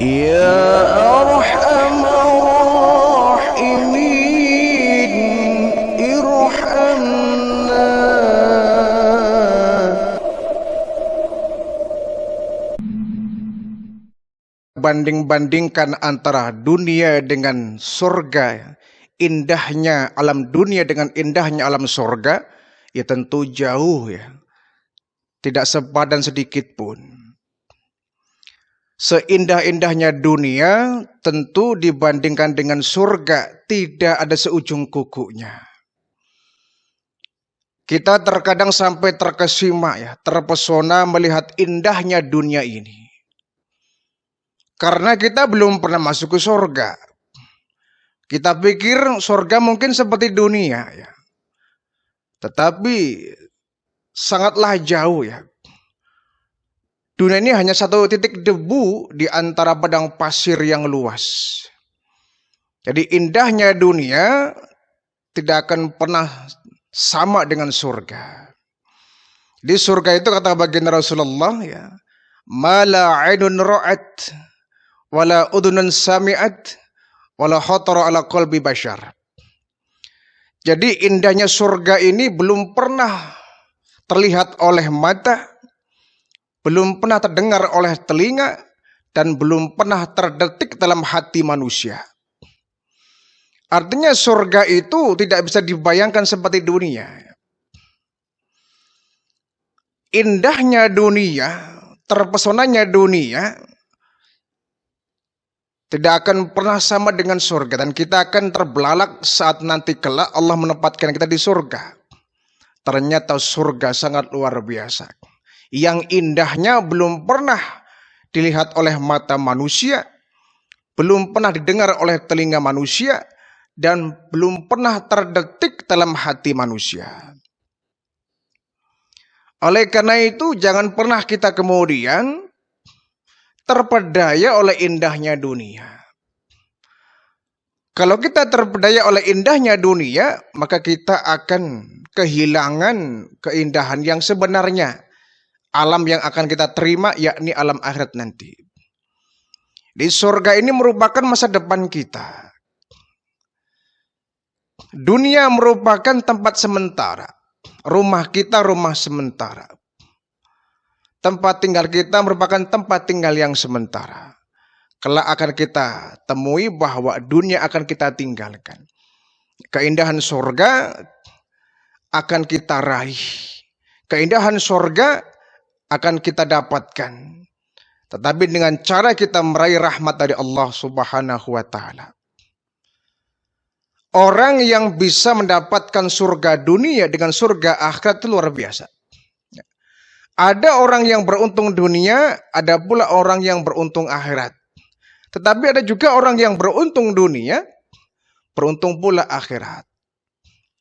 Ya Arhamar Rahimin, irhamna. Banding-bandingkan antara dunia dengan surga, indahnya alam dunia dengan indahnya alam surga, ya tentu jauh ya. Tidak sepadan sedikit pun. Seindah-indahnya dunia tentu dibandingkan dengan surga tidak ada seujung kukunya. Kita terkadang sampai terkesima ya, terpesona melihat indahnya dunia ini. Karena kita belum pernah masuk ke surga. Kita pikir surga mungkin seperti dunia ya. Tetapi sangatlah jauh ya. Dunia ini hanya satu titik debu di antara padang pasir yang luas. Jadi indahnya dunia tidak akan pernah sama dengan surga. Di surga itu kata baginda Rasulullah ya, mala ainun ra'at wala udhunun sami'at wala khatara ala qalbi bashar. Jadi indahnya surga ini belum pernah terlihat oleh mata, belum pernah terdengar oleh telinga, dan belum pernah terdetik dalam hati manusia. Artinya surga itu tidak bisa dibayangkan seperti dunia. Indahnya dunia, terpesonanya dunia, tidak akan pernah sama dengan surga. Dan kita akan terbelalak saat nanti kelak Allah menempatkan kita di surga. Ternyata surga sangat luar biasa. Yang indahnya belum pernah dilihat oleh mata manusia, belum pernah didengar oleh telinga manusia, dan belum pernah terdetik dalam hati manusia. Oleh karena itu, jangan pernah kita kemudian terpedaya oleh indahnya dunia. Kalau kita terpedaya oleh indahnya dunia, maka kita akan kehilangan keindahan yang sebenarnya. Alam yang akan kita terima yakni alam akhirat nanti. Di surga ini merupakan masa depan kita. Dunia merupakan tempat sementara. Rumah kita rumah sementara. Tempat tinggal kita merupakan tempat tinggal yang sementara. Kelak akan kita temui bahwa dunia akan kita tinggalkan. Keindahan surga akan kita raih. Keindahan surga akan kita dapatkan. Tetapi dengan cara kita meraih rahmat dari Allah Subhanahu wa ta'ala. Orang yang bisa mendapatkan surga dunia dengan surga akhirat itu luar biasa. Ada orang yang beruntung dunia, ada pula orang yang beruntung akhirat. Tetapi ada juga orang yang beruntung dunia, beruntung pula akhirat.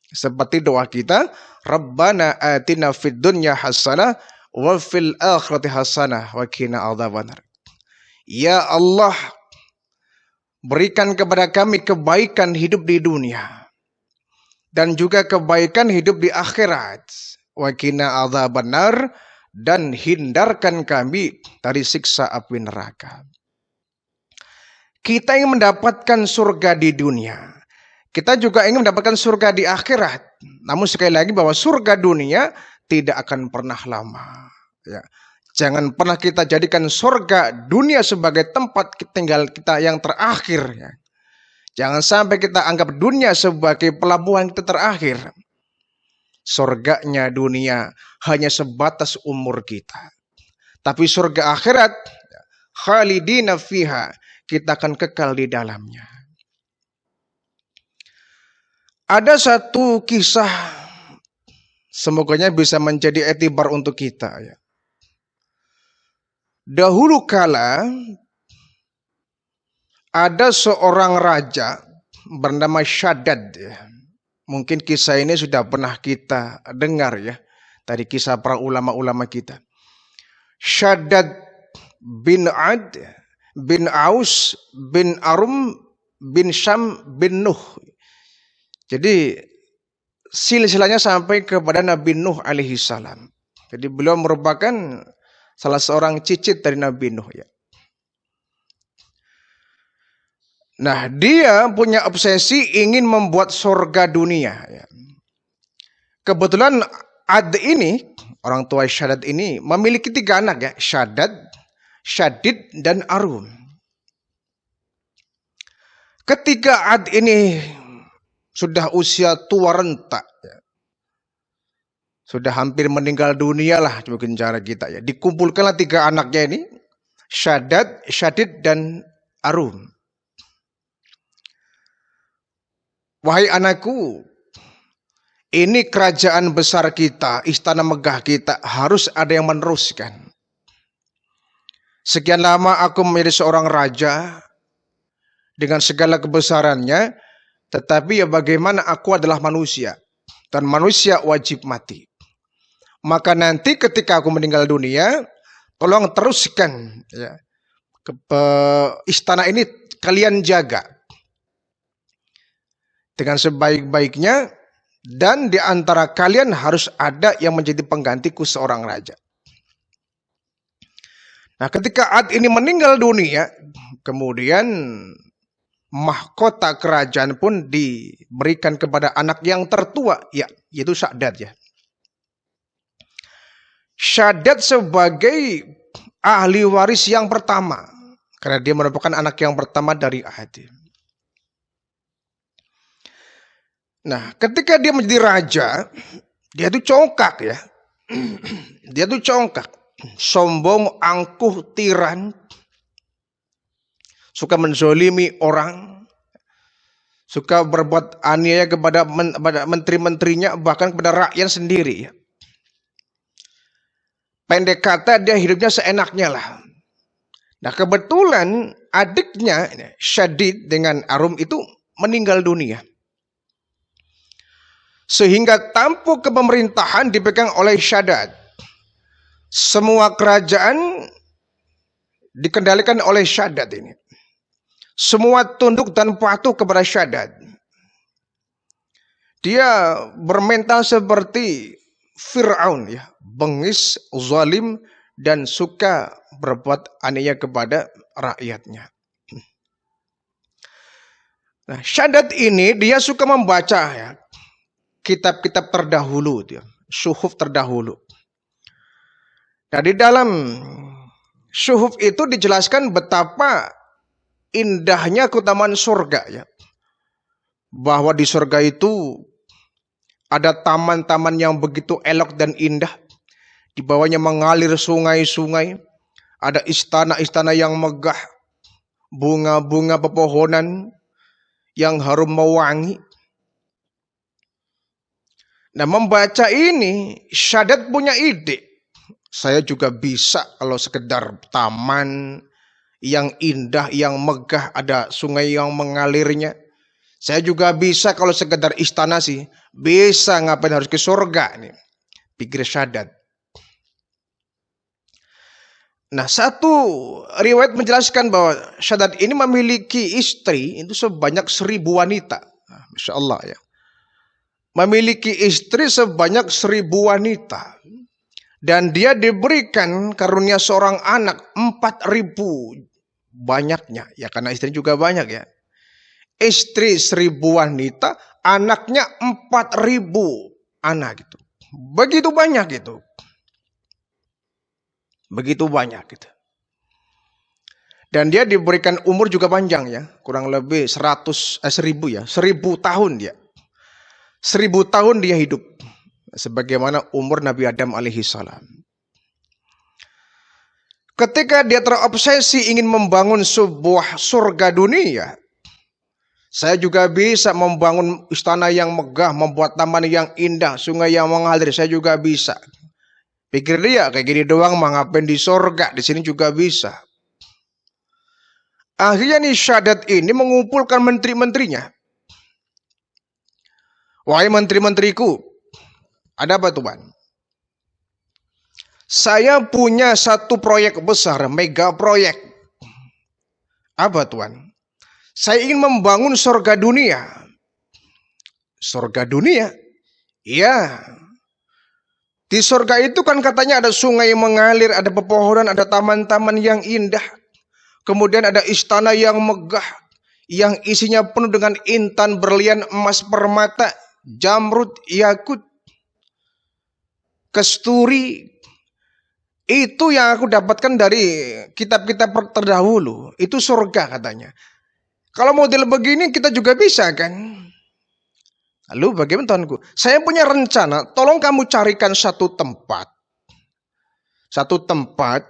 Seperti doa kita, Rabbana atina fid dunya hasanah wa fil akhirati hasanah wa qina adzabannar. Ya Allah, berikan kepada kami kebaikan hidup di dunia dan juga kebaikan hidup di akhirat. Wa qina adzabannar, dan hindarkan kami dari siksa api neraka. Kita ingin mendapatkan surga di dunia. Kita juga ingin mendapatkan surga di akhirat. Namun sekali lagi bahwa surga dunia tidak akan pernah lama. Ya. Jangan pernah kita jadikan surga dunia sebagai tempat tinggal kita yang terakhir. Ya. Jangan sampai kita anggap dunia sebagai pelabuhan kita terakhir. Surganya dunia hanya sebatas umur kita. Tapi surga akhirat, khalidina fiha, kita akan kekal di dalamnya. Ada satu kisah, semoganya bisa menjadi etibar untuk kita. Ya. Dahulu kala, ada seorang raja bernama Shaddad. Ya. Mungkin kisah ini sudah pernah kita dengar ya, dari kisah para ulama-ulama kita. Shaddad bin Ad bin Aus bin Arum bin Syam bin Nuh. Jadi silsilahnya sampai kepada Nabi Nuh alaihi salam. Jadi beliau merupakan salah seorang cicit dari Nabi Nuh ya. Nah, dia punya obsesi ingin membuat surga dunia. Ya. Kebetulan Ad ini, orang tua Syadad ini, memiliki 3 anak ya. Syadad, Syadid, dan Arum. Ketika Ad ini sudah usia tua renta, ya, sudah hampir meninggal dunia lah mungkin cara kita ya. Dikumpulkanlah 3 anaknya ini, Syadad, Syadid, dan Arum. Wahai anakku, ini kerajaan besar kita, istana megah kita, harus ada yang meneruskan. Sekian lama aku menjadi seorang raja dengan segala kebesarannya, tetapi ya bagaimana aku adalah manusia, dan manusia wajib mati. Maka nanti ketika aku meninggal dunia, tolong teruskan ya, istana ini kalian jaga dengan sebaik-baiknya, dan di antara kalian harus ada yang menjadi penggantiku seorang raja. Nah, ketika Ad ini meninggal dunia, kemudian mahkota kerajaan pun diberikan kepada anak yang tertua, ya, yaitu Syadad ya. Syadad sebagai ahli waris yang pertama, karena dia merupakan anak yang pertama dari Ad. Nah, ketika dia menjadi raja, dia itu congkak ya. Dia itu congkak, sombong, angkuh, tiran, suka menzolimi orang, suka berbuat aniaya kepada menteri-menterinya, bahkan kepada rakyat sendiri. Pendek kata, dia hidupnya seenaknya lah. Nah, kebetulan adiknya Syadid dengan Arum itu meninggal dunia. Sehingga tampuk kepemerintahan dipegang oleh Syadad. Semua kerajaan dikendalikan oleh Syadad ini. Semua tunduk dan patuh kepada Syadad. Dia bermental seperti Fir'aun ya, bengis, zalim, dan suka berbuat aniaya kepada rakyatnya. Nah, Syadad ini dia suka membaca ya, kitab-kitab terdahulu, dia, syuhuf terdahulu. Nah, di dalam syuhuf itu dijelaskan betapa indahnya keutamaan surga ya. Bahwa di surga itu ada taman-taman yang begitu elok dan indah. Di bawahnya mengalir sungai-sungai. Ada istana-istana yang megah. Bunga-bunga pepohonan yang harum mewangi. Nah, membaca ini, Syadad punya ide. Saya juga bisa kalau sekedar taman yang indah, yang megah, ada sungai yang mengalirnya. Saya juga bisa kalau sekedar istana sih. Bisa, ngapain harus ke surga nih, pikir Syadad. Nah, satu riwayat menjelaskan bahwa Syadad ini memiliki istri itu sebanyak 1000 wanita. Nah, Masya Allah ya. Memiliki istri sebanyak 1000 wanita. Dan dia diberikan karunia seorang anak 4000 banyaknya. Ya karena istri juga banyak ya. Istri 1000 wanita, anaknya 4000 anak gitu. Begitu banyak gitu. Begitu banyak gitu. Dan dia diberikan umur juga panjang ya. Kurang lebih 1000 ya. 1000 tahun dia. 1000 tahun dia hidup. Sebagaimana umur Nabi Adam alaihi salam. Ketika dia terobsesi ingin membangun sebuah surga dunia. Saya juga bisa membangun istana yang megah. Membuat taman yang indah. Sungai yang mengalir. Saya juga bisa. Pikir dia kayak gini doang mah ngapain di surga. Di sini juga bisa. Akhirnya nih Syadad ini mengumpulkan menteri-menterinya. Wahai menteri-menteriku, ada apa Tuhan? Saya punya satu proyek besar, mega proyek. Apa Tuhan? Saya ingin membangun surga dunia. Surga dunia? Iya. Di surga itu kan katanya ada sungai yang mengalir, ada pepohonan, ada taman-taman yang indah. Kemudian ada istana yang megah, yang isinya penuh dengan intan, berlian, emas, permata, jamrud, yakut, kesturi. Itu yang aku dapatkan dari kitab-kitab terdahulu. Itu surga katanya. Kalau model begini kita juga bisa kan? Lalu bagaimana Tuanku? Saya punya rencana, tolong kamu carikan satu tempat. Satu tempat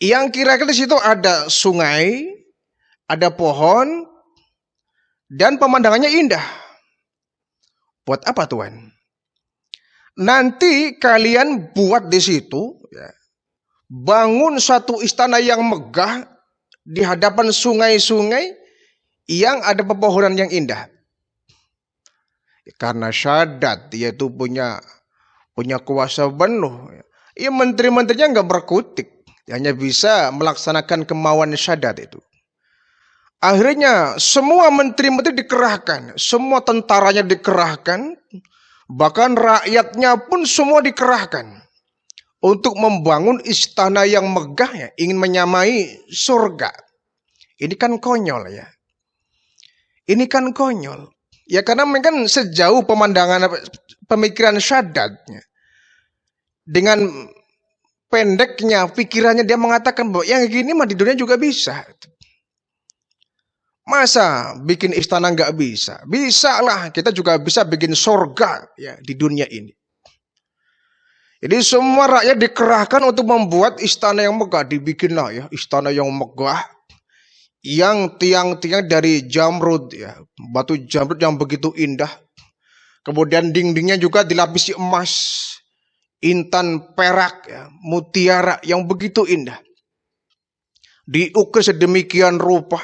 yang kira-kira di situ ada sungai, ada pohon, dan pemandangannya indah. Buat apa Tuhan? Nanti kalian buat di situ, ya, bangun satu istana yang megah di hadapan sungai-sungai yang ada pepohonan yang indah. Karena Syadat dia itu punya kuasa penuh. Ya menteri-menterinya nggak berkutik, hanya bisa melaksanakan kemauan Syadat itu. Akhirnya semua menteri-menteri dikerahkan, semua tentaranya dikerahkan. Bahkan rakyatnya pun semua dikerahkan untuk membangun istana yang megah, ya, ingin menyamai surga. Ini kan konyol ya. Ini kan konyol. Ya karena memang sejauh pemandangan pemikiran Syadatnya. Dengan pendeknya pikirannya dia mengatakan bahwa yang gini mah di dunia juga bisa. Masa bikin istana nggak bisa? Bisa lah, kita juga bisa bikin surga ya di dunia ini. Jadi semua rakyat dikerahkan untuk membuat istana yang megah. Dibikinlah ya istana yang megah, yang tiang-tiang dari jamrud ya, batu jamrud yang begitu indah. Kemudian dindingnya juga dilapisi emas, intan, perak, ya, mutiara yang begitu indah. Diukir sedemikian rupa.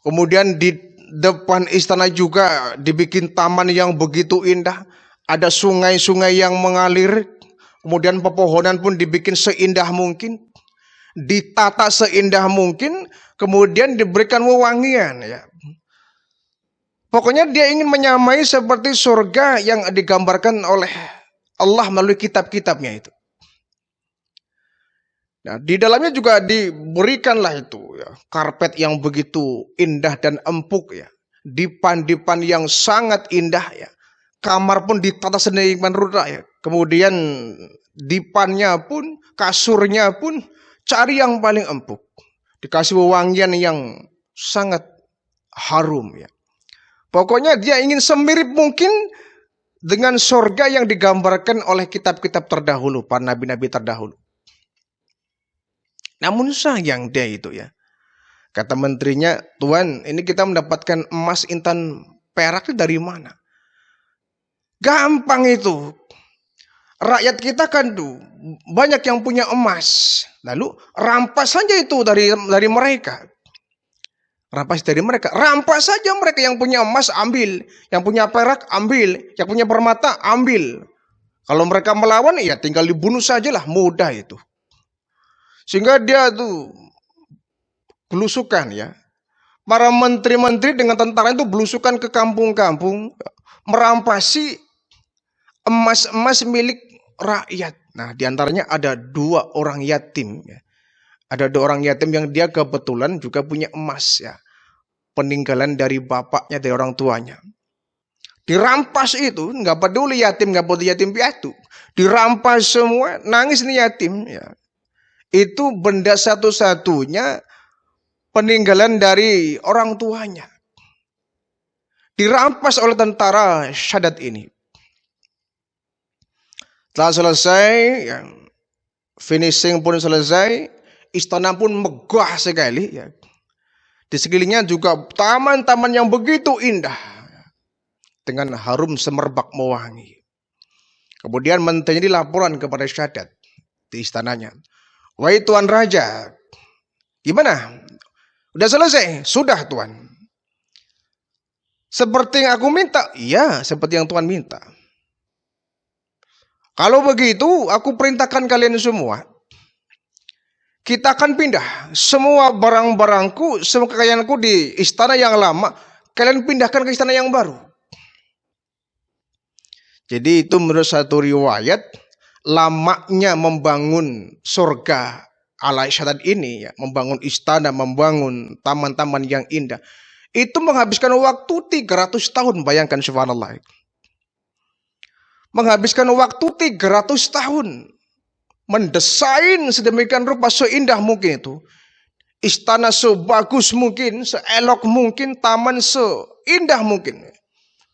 Kemudian di depan istana juga dibikin taman yang begitu indah. Ada sungai-sungai yang mengalir. Kemudian pepohonan pun dibikin seindah mungkin. Ditata seindah mungkin. Kemudian diberikan wewangian. Ya. Pokoknya dia ingin menyamai seperti surga yang digambarkan oleh Allah melalui kitab-kitabnya itu. Nah, di dalamnya juga diberikanlah itu ya, karpet yang begitu indah dan empuk ya, dipan-dipan yang sangat indah ya, kamar pun ditata sedemikian rupa ya, kemudian dipannya pun, kasurnya pun cari yang paling empuk, dikasih wewangian yang sangat harum ya. Pokoknya dia ingin semirip mungkin dengan surga yang digambarkan oleh kitab-kitab terdahulu, para nabi-nabi terdahulu. Namun sayang dia itu ya. Kata menterinya, Tuan, ini kita mendapatkan emas, intan, perak itu dari mana? Gampang itu. Rakyat kita kan tuh banyak yang punya emas. Lalu rampas saja itu dari mereka. Rampas dari mereka. Rampas saja mereka yang punya emas ambil, yang punya perak ambil, yang punya permata ambil. Kalau mereka melawan ya tinggal dibunuh sajalah, mudah itu. Sehingga dia tuh belusukan ya. Para menteri-menteri dengan tentara itu belusukan ke kampung-kampung, merampasi emas-emas milik rakyat. Nah, diantaranya ada 2 orang yatim ya. Ada 2 orang yatim yang dia kebetulan juga punya emas ya. Peninggalan dari bapaknya, dari orang tuanya. Dirampas itu, nggak peduli yatim, nggak peduli yatim piatu. Dirampas semua, nangis nih yatim ya. Itu benda satu-satunya peninggalan dari orang tuanya. Dirampas oleh tentara Syadat ini. Setelah selesai, ya, finishing pun selesai, istana pun megah sekali. Ya. Di sekelilingnya juga taman-taman yang begitu indah. Dengan harum semerbak mewangi. Kemudian menterinya dilaporan kepada Syadat di istananya. Wahai Tuan Raja, gimana? Udah selesai? Sudah Tuan. Seperti yang aku minta? Iya, seperti yang Tuan minta. Kalau begitu, aku perintahkan kalian semua. Kita akan pindah. Semua barang-barangku, semua kekayaanku di istana yang lama, kalian pindahkan ke istana yang baru. Jadi itu menurut satu riwayat, lamanya membangun surga ala syadat ini, ya, membangun istana, membangun taman-taman yang indah, itu menghabiskan waktu 300 tahun. Bayangkan, subhanallah. Menghabiskan waktu 300 tahun. Mendesain sedemikian rupa, seindah mungkin itu. Istana sebagus mungkin, seelok mungkin, taman seindah mungkin.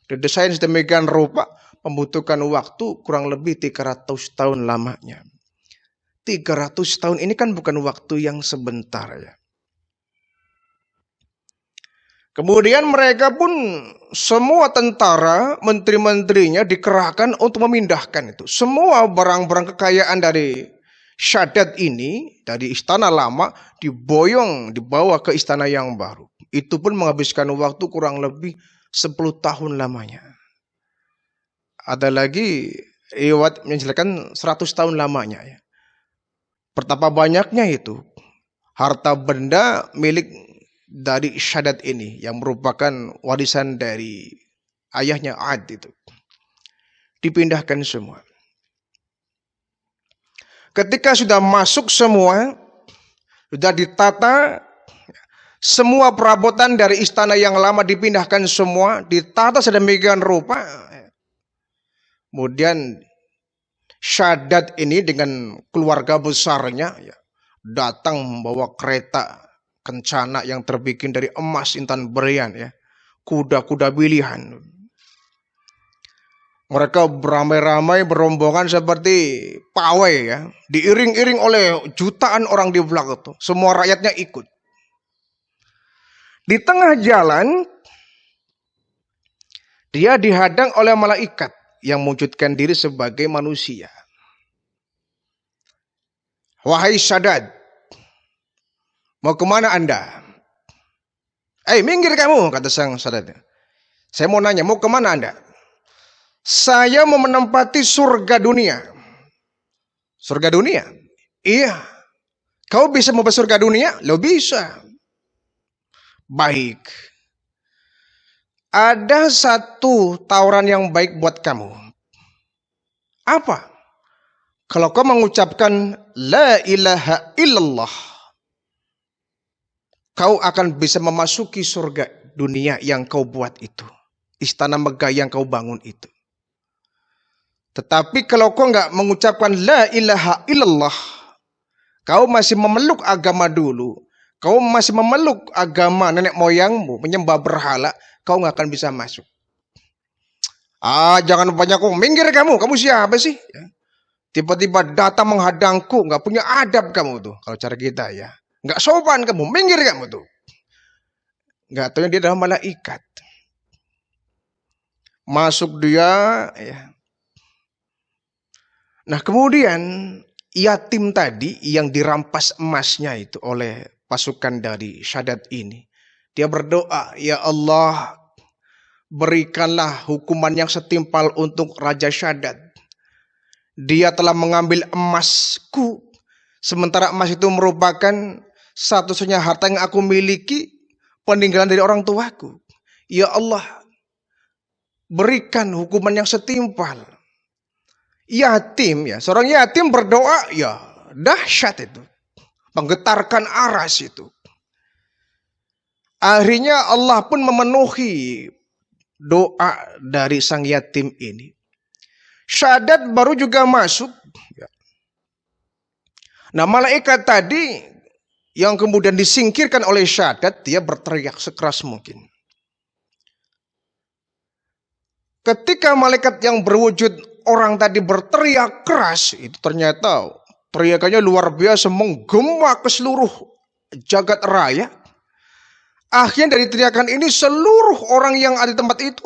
Didesain sedemikian rupa, membutuhkan waktu kurang lebih 300 tahun lamanya. 300 tahun ini kan bukan waktu yang sebentar, ya. Kemudian mereka pun semua tentara, menteri-menterinya dikerahkan untuk memindahkan itu. Semua barang-barang kekayaan dari Shaddad ini, dari istana lama, diboyong, dibawa ke istana yang baru. Itu pun menghabiskan waktu kurang lebih 10 tahun lamanya. Ada lagi riwayat menjelaskan 100 tahun lamanya, ya. Betapa banyaknya itu harta benda milik dari Shaddad ini, yang merupakan warisan dari ayahnya Ad itu. Dipindahkan semua. Ketika sudah masuk semua, sudah ditata, semua perabotan dari istana yang lama dipindahkan semua, ditata sedemikian rupa. Kemudian Shaddad ini dengan keluarga besarnya, ya, datang membawa kereta kencana yang terbikin dari emas intan berian, ya, kuda-kuda pilihan. Mereka beramai-ramai berombongan seperti pawai, ya, diiring-iring oleh jutaan orang di belakang itu. Semua rakyatnya ikut. Di tengah jalan dia dihadang oleh malaikat yang mewujudkan diri sebagai manusia. Wahai Shaddad, mau kemana Anda? Minggir kamu, kata sang Shaddad. Saya mau nanya, mau kemana Anda? Saya mau menempati surga dunia. Surga dunia? Iya. Kau bisa mau surga dunia? Lo bisa. Baik. Ada satu tawaran yang baik buat kamu. Apa? Kalau kau mengucapkan la ilaha illallah, kau akan bisa memasuki surga dunia yang kau buat itu. Istana megah yang kau bangun itu. Tetapi kalau kau nggak mengucapkan la ilaha illallah, kau masih memeluk agama dulu, kau masih memeluk agama nenek moyangmu, menyembah berhala, kau nggak akan bisa masuk. Jangan banyak kau, minggir kamu siapa sih? Tiba-tiba datang menghadangku, nggak punya adab kamu tuh. Kalau cara kita, ya, nggak sopan kamu, minggir kamu tuh. Nggak tahu dia adalah malaikat. Masuk dia, ya. Nah kemudian yatim tadi yang dirampas emasnya itu oleh pasukan dari Shaddad ini, dia berdoa, ya Allah, berikanlah hukuman yang setimpal untuk Raja Shaddad. Dia telah mengambil emasku, sementara emas itu merupakan satu-satunya harta yang aku miliki, peninggalan dari orang tuaku. Ya Allah, berikan hukuman yang setimpal. Yatim, ya, seorang yatim berdoa, ya dahsyat itu, menggetarkan aras itu. Akhirnya Allah pun memenuhi doa dari sang yatim ini. Shaddad baru juga masuk. Nah malaikat tadi yang kemudian disingkirkan oleh Shaddad, dia berteriak sekeras mungkin. Ketika malaikat yang berwujud orang tadi berteriak keras, itu ternyata teriakannya luar biasa, menggema ke seluruh jagat raya. Akhirnya dari teriakan ini seluruh orang yang ada di tempat itu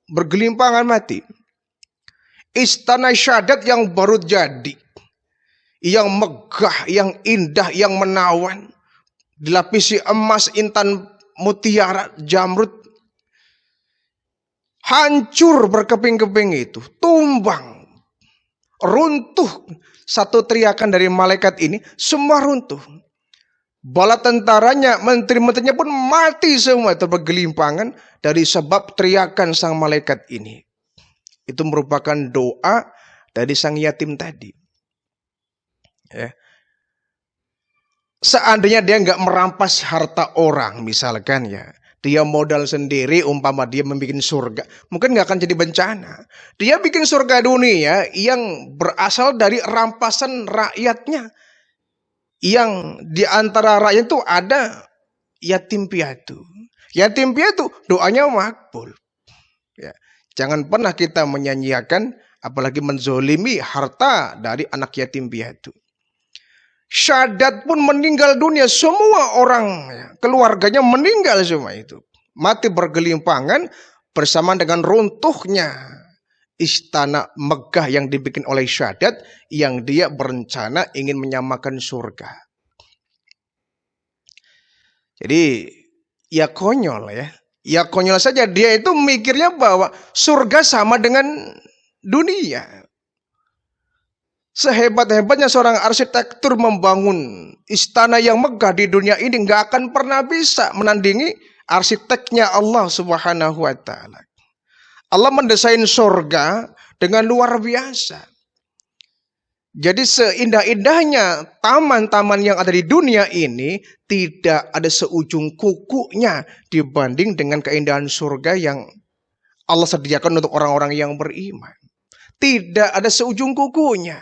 bergelimpangan mati. Istana Shaddad yang baru jadi, yang megah, yang indah, yang menawan, dilapisi emas, intan, mutiara, jamrud, hancur berkeping-keping itu, tumbang, runtuh. Satu teriakan dari malaikat ini, semua runtuh. Bala tentaranya, menteri-menterinya pun mati semua, itu bergelimpangan dari sebab teriakan sang malaikat ini. Itu merupakan doa dari sang yatim tadi. Ya. Seandainya dia nggak merampas harta orang, misalkan ya, dia modal sendiri, umpama dia membuat surga, mungkin nggak akan jadi bencana. Dia bikin surga dunia yang berasal dari rampasan rakyatnya, yang di antara rakyat itu ada yatim piatu. Yatim piatu doanya makbul. Ya. Jangan pernah kita menyanyiakan, apalagi menzolimi harta dari anak yatim piatu. Syahadat pun meninggal dunia, semua orang keluarganya meninggal semua itu. Mati bergelimpangan bersama dengan runtuhnya istana megah yang dibikin oleh Syahadat, yang dia berencana ingin menyamakan surga. Jadi ya konyol ya. Ya konyol saja, dia itu mikirnya bahwa surga sama dengan dunia. Sehebat-hebatnya seorang arsitektur membangun istana yang megah di dunia ini, nggak akan pernah bisa menandingi arsiteknya Allah Subhanahu wa Ta'ala. Allah mendesain surga dengan luar biasa. Jadi seindah-indahnya taman-taman yang ada di dunia ini, tidak ada seujung kukunya dibanding dengan keindahan surga yang Allah sediakan untuk orang-orang yang beriman. Tidak ada seujung kukunya.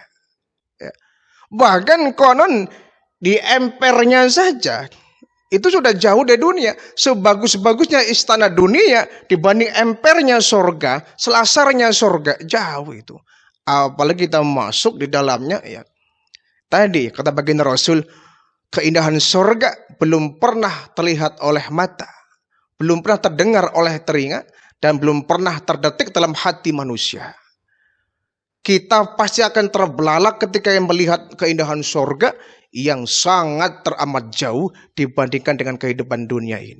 Bahkan konon di empernya saja itu sudah jauh dari dunia. Sebagus-bagusnya istana dunia dibanding empernya surga, selasarnya surga, jauh itu. Apalagi kita masuk di dalamnya ya. Tadi kata baginda Rasul, keindahan surga belum pernah terlihat oleh mata, belum pernah terdengar oleh telinga, dan belum pernah terdetik dalam hati manusia. Kita pasti akan terbelalak ketika melihat keindahan surga yang sangat teramat jauh dibandingkan dengan kehidupan dunia ini.